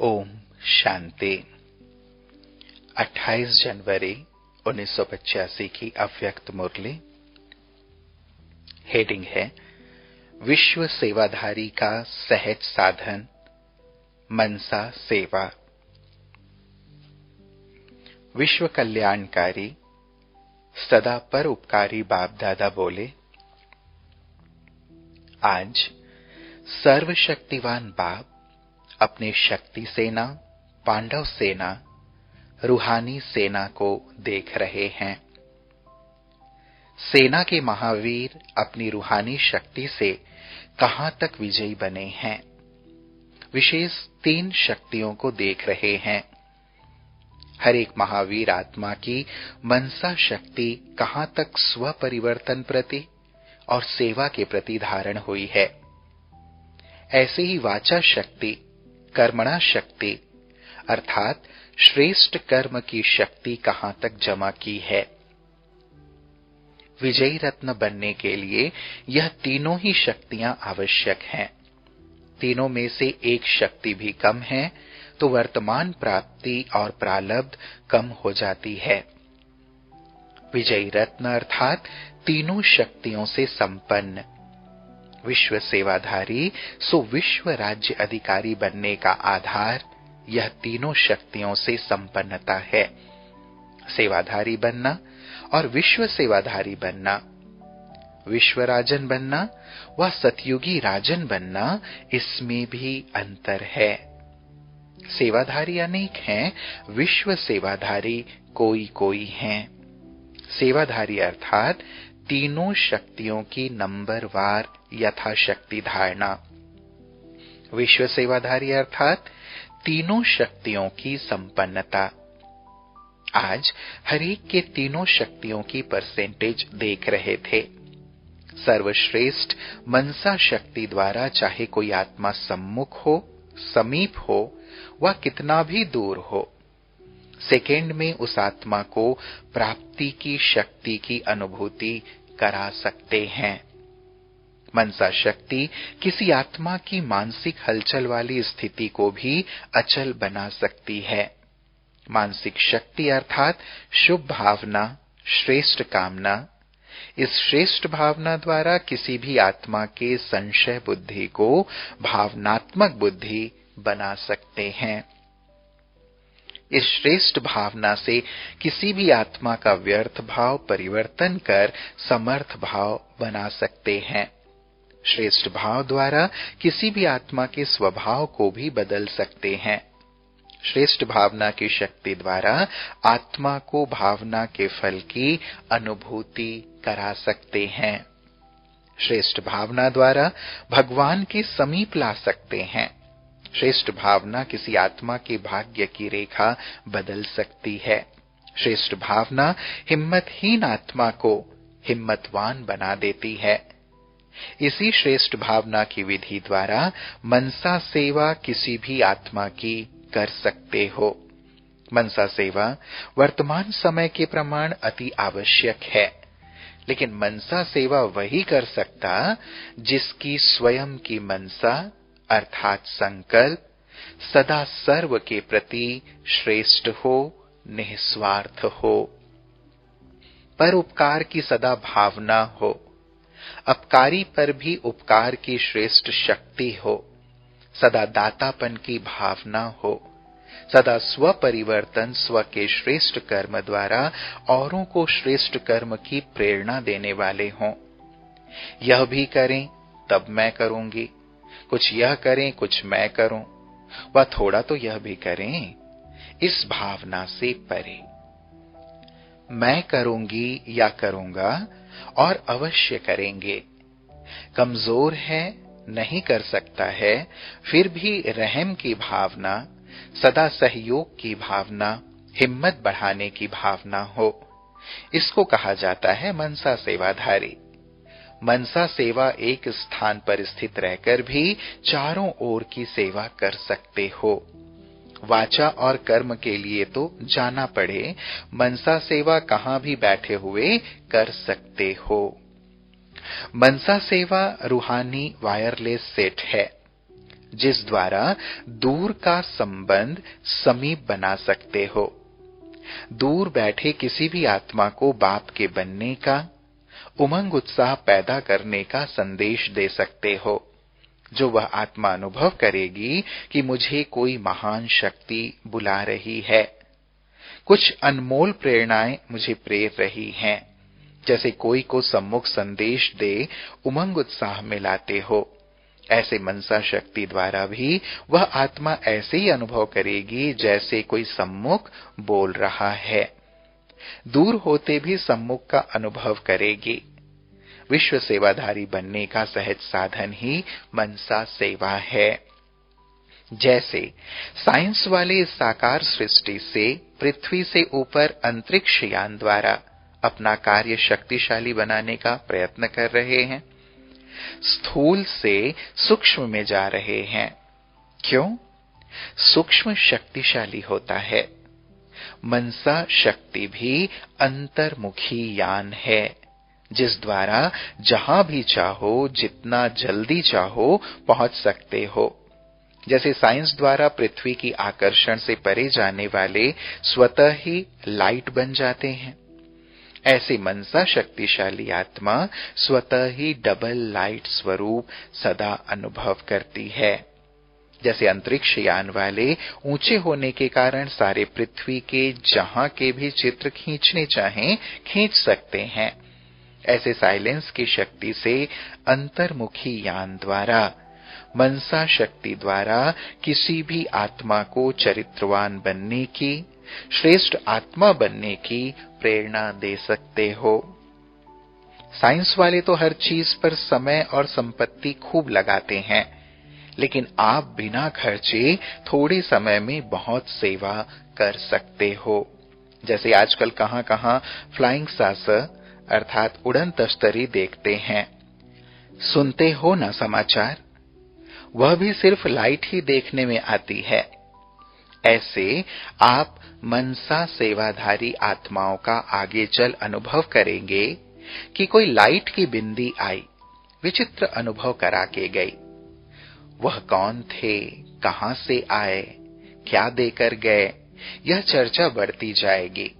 ओम शांति। 28 जनवरी 1985 की अव्यक्त मुरली। हेडिंग है विश्व सेवाधारी का सहज साधन मनसा सेवा। विश्व कल्याणकारी सदा परोपकारी बाप दादा बोले, आज सर्वशक्तिवान बाप अपने शक्ति सेना, पांडव सेना, रूहानी सेना को देख रहे हैं। सेना के महावीर अपनी रूहानी शक्ति से कहां तक विजयी बने हैं। विशेष 3 शक्तियों को देख रहे हैं। हर एक महावीर आत्मा की मनसा शक्ति कहां तक स्व परिवर्तन प्रति और सेवा के प्रति धारण हुई है। ऐसे ही वाचा शक्ति, कर्मणा शक्ति अर्थात श्रेष्ठ कर्म की शक्ति कहां तक जमा की है। विजयी रत्न बनने के लिए यह तीनों ही शक्तियां आवश्यक हैं। तीनों में से एक शक्ति भी कम है तो वर्तमान प्राप्ति और प्रारब्ध कम हो जाती है। विजयी रत्न अर्थात तीनों शक्तियों से संपन्न विश्व सेवाधारी सो विश्व राज्य अधिकारी बनने का आधार यह तीनों शक्तियों से संपन्नता है। सेवाधारी बनना और विश्व सेवाधारी बनना, विश्व राजन बनना व सतयुगी राजन बनना, इसमें भी अंतर है। सेवाधारी अनेक हैं, विश्व सेवाधारी कोई कोई हैं। सेवाधारी अर्थात तीनों शक्तियों की नंबरवार यथाशक्ति धारणा। विश्व सेवाधारी अर्थात तीनों शक्तियों की संपन्नता। आज हर एक के तीनों शक्तियों की परसेंटेज देख रहे थे। सर्वश्रेष्ठ मनसा शक्ति द्वारा चाहे कोई आत्मा सम्मुख हो, समीप हो व कितना भी दूर हो, सेकेंड में उस आत्मा को प्राप्ति की शक्ति की अनुभूति करा सकते हैं। मनसा शक्ति किसी आत्मा की मानसिक हलचल वाली स्थिति को भी अचल बना सकती है। मानसिक शक्ति अर्थात शुभ भावना, श्रेष्ठ कामना। इस श्रेष्ठ भावना द्वारा किसी भी आत्मा के संशय बुद्धि को भावनात्मक बुद्धि बना सकते हैं। इस श्रेष्ठ भावना से किसी भी आत्मा का व्यर्थ भाव परिवर्तन कर समर्थ भाव बना सकते हैं। श्रेष्ठ भाव द्वारा किसी भी आत्मा के स्वभाव को भी बदल सकते हैं। श्रेष्ठ भावना की शक्ति द्वारा आत्मा को भावना के फल की अनुभूति करा सकते हैं। श्रेष्ठ भावना द्वारा भगवान के समीप ला सकते हैं। श्रेष्ठ भावना किसी आत्मा के भाग्य की रेखा बदल सकती है। श्रेष्ठ भावना हिम्मतहीन आत्मा को हिम्मतवान बना देती है। इसी श्रेष्ठ भावना की विधि द्वारा मनसा सेवा किसी भी आत्मा की कर सकते हो। मनसा सेवा वर्तमान समय के प्रमाण अति आवश्यक है, लेकिन मनसा सेवा वही कर सकता जिसकी स्वयं की मनसा अर्थात संकल्प सदा सर्व के प्रति श्रेष्ठ हो, निस्वार्थ हो। परोपकार की सदा भावना हो, अपकारी पर भी उपकार की श्रेष्ठ शक्ति हो, सदा दातापन की भावना हो, सदा स्व परिवर्तन स्व के श्रेष्ठ कर्म द्वारा औरों को श्रेष्ठ कर्म की प्रेरणा देने वाले हों। यह भी करें तब मैं करूंगी, कुछ यह करें कुछ मैं करूं, व थोड़ा तो यह भी करें। इस भावना से परे मैं करूंगी या करूंगा और अवश्य करेंगे। कमजोर है, नहीं कर सकता है, फिर भी रहम की भावना, सदा सहयोग की भावना, हिम्मत बढ़ाने की भावना हो, इसको कहा जाता है मनसा सेवाधारी। मनसा सेवा एक स्थान पर स्थित रहकर भी चारों ओर की सेवा कर सकते हो। वाचा और कर्म के लिए तो जाना पड़े, मनसा सेवा कहां भी बैठे हुए कर सकते हो। मनसा सेवा रूहानी वायरलेस सेट है। जिस द्वारा दूर का संबंध समीप बना सकते हो। दूर बैठे किसी भी आत्मा को बाप के बनने का, उमंग उत्साह पैदा करने का संदेश दे सकते हो, जो वह आत्मा अनुभव करेगी कि मुझे कोई महान शक्ति बुला रही है, कुछ अनमोल प्रेरणाएं मुझे प्रेर रही हैं। जैसे कोई को सम्मुख संदेश दे उमंग उत्साह में लाते हो, ऐसे मनसा शक्ति द्वारा भी वह आत्मा ऐसे ही अनुभव करेगी जैसे कोई सम्मुख बोल रहा है। दूर होते भी सम्मुख का अनुभव करेगी। विश्व सेवाधारी बनने का सहज साधन ही मनसा सेवा है। जैसे साइंस वाले इस साकार सृष्टि से पृथ्वी से ऊपर अंतरिक्ष यान द्वारा अपना कार्य शक्तिशाली बनाने का प्रयत्न कर रहे हैं, स्थूल से सूक्ष्म में जा रहे हैं। क्यों? सूक्ष्म शक्तिशाली होता है। मनसा शक्ति भी अंतर्मुखी यान है, जिस द्वारा जहां भी चाहो, जितना जल्दी चाहो पहुंच सकते हो। जैसे साइंस द्वारा पृथ्वी की आकर्षण से परे जाने वाले स्वतः ही लाइट बन जाते हैं, ऐसे मनसा शक्तिशाली आत्मा स्वतः ही डबल लाइट स्वरूप सदा अनुभव करती है। जैसे अंतरिक्ष यान वाले ऊंचे होने के कारण सारे पृथ्वी के जहां के भी चित्र खींचने चाहें खींच सकते हैं, ऐसे साइलेंस की शक्ति से अंतर्मुखी यान द्वारा, मनसा शक्ति द्वारा किसी भी आत्मा को चरित्रवान बनने की, श्रेष्ठ आत्मा बनने की प्रेरणा दे सकते हो। साइंस वाले तो हर चीज पर समय और संपत्ति खूब लगाते हैं, लेकिन आप बिना खर्चे थोड़े समय में बहुत सेवा कर सकते हो। जैसे आजकल कहां-कहां फ्लाइंग सासर अर्थात उड़न तश्तरी देखते हैं, सुनते हो ना समाचार, वह भी सिर्फ लाइट ही देखने में आती है। ऐसे आप मनसा सेवाधारी आत्माओं का आगे चल अनुभव करेंगे कि कोई लाइट की बिंदी आई, विचित्र अनुभव करा के गई। वह कौन थे, कहां से आए, क्या देकर गए, यह चर्चा बढ़ती जाएगी।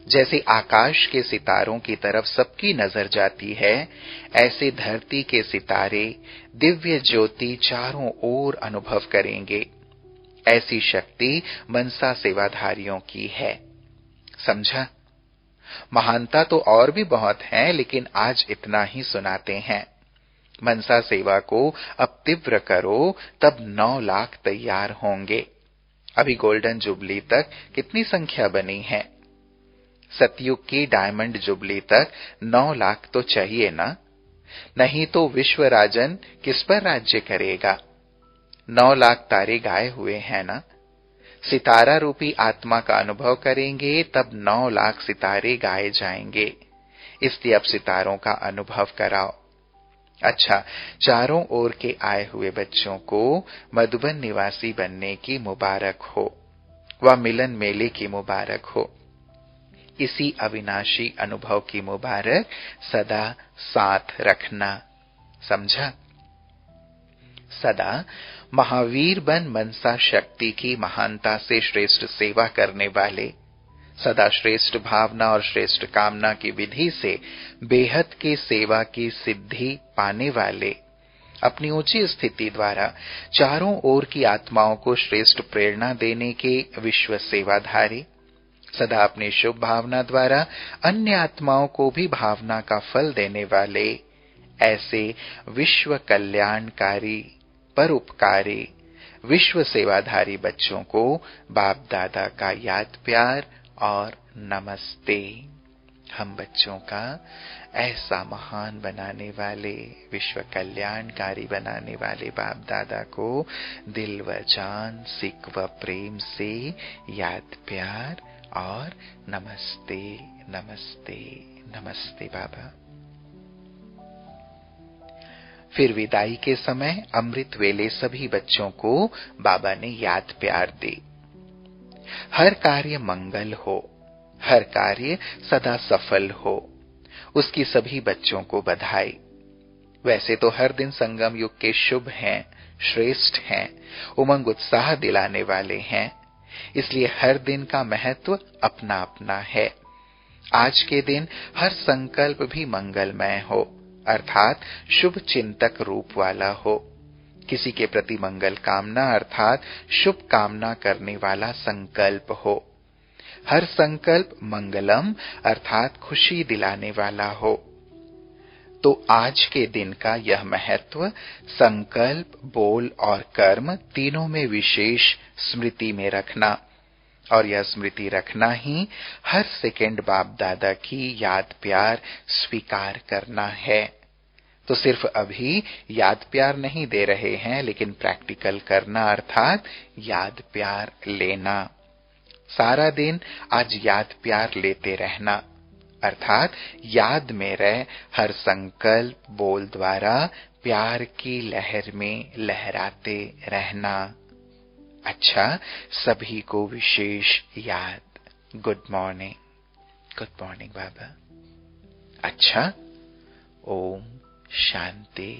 जैसे आकाश के सितारों की तरफ सबकी नजर जाती है, ऐसे धरती के सितारे दिव्य ज्योति चारों ओर अनुभव करेंगे। ऐसी शक्ति मनसा सेवाधारियों की है। समझा? महानता तो और भी बहुत है, लेकिन आज इतना ही सुनाते हैं। मनसा सेवा को अब तीव्र करो, तब 9 लाख तैयार होंगे। अभी गोल्डन जुबली तक कितनी संख्या बनी है? सतयुग की डायमंड जुबली तक 9 लाख तो चाहिए ना, नहीं तो विश्व राजन किस पर राज्य करेगा? 9 लाख तारे गाए हुए हैं ना। सितारा रूपी आत्मा का अनुभव करेंगे तब 9 लाख सितारे गाए जाएंगे। इसलिए अब सितारों का अनुभव कराओ। अच्छा, चारों ओर के आए हुए बच्चों को मधुबन निवासी बनने की मुबारक हो, व मिलन मेले की मुबारक हो। इसी अविनाशी अनुभव की मुबारक सदा साथ रखना। समझा? सदा महावीर बन मनसा शक्ति की महानता से श्रेष्ठ सेवा करने वाले, सदा श्रेष्ठ भावना और श्रेष्ठ कामना की विधि से बेहद के सेवा की सिद्धि पाने वाले, अपनी ऊंची स्थिति द्वारा चारों ओर की आत्माओं को श्रेष्ठ प्रेरणा देने के विश्व सेवाधारी, सदा अपनी शुभ भावना द्वारा अन्य आत्माओं को भी भावना का फल देने वाले, ऐसे विश्व कल्याणकारी, परोपकारी, विश्व सेवाधारी बच्चों को बाप दादा का याद प्यार और नमस्ते। हम बच्चों का ऐसा महान बनाने वाले, विश्व कल्याणकारी बनाने वाले बाप दादा को दिल व जान, सिक व प्रेम से याद प्यार और नमस्ते, नमस्ते, नमस्ते बाबा। फिर विदाई के समय अमृत वेले सभी बच्चों को बाबा ने याद प्यार दी। हर कार्य मंगल हो, हर कार्य सदा सफल हो, उसकी सभी बच्चों को बधाई। वैसे तो हर दिन संगम युग के शुभ हैं, श्रेष्ठ हैं, उमंग उत्साह दिलाने वाले हैं, इसलिए हर दिन का महत्व अपना अपना है। आज के दिन हर संकल्प भी मंगलमय हो, अर्थात शुभ चिंतक रूप वाला हो। किसी के प्रति मंगल कामना अर्थात शुभ कामना करने वाला संकल्प हो। हर संकल्प मंगलम अर्थात खुशी दिलाने वाला हो। तो आज के दिन का यह महत्व संकल्प, बोल और कर्म तीनों में विशेष स्मृति में रखना, और यह स्मृति रखना ही हर सेकंड बाप दादा की याद प्यार स्वीकार करना है। तो सिर्फ अभी याद प्यार नहीं दे रहे हैं, लेकिन प्रैक्टिकल करना अर्थात याद प्यार लेना। सारा दिन आज याद प्यार लेते रहना, अर्थात याद में रह हर संकल्प बोल द्वारा प्यार की लहर में लहराते रहना। अच्छा, सभी को विशेष याद। गुड मॉर्निंग बाबा। अच्छा, ओम शांति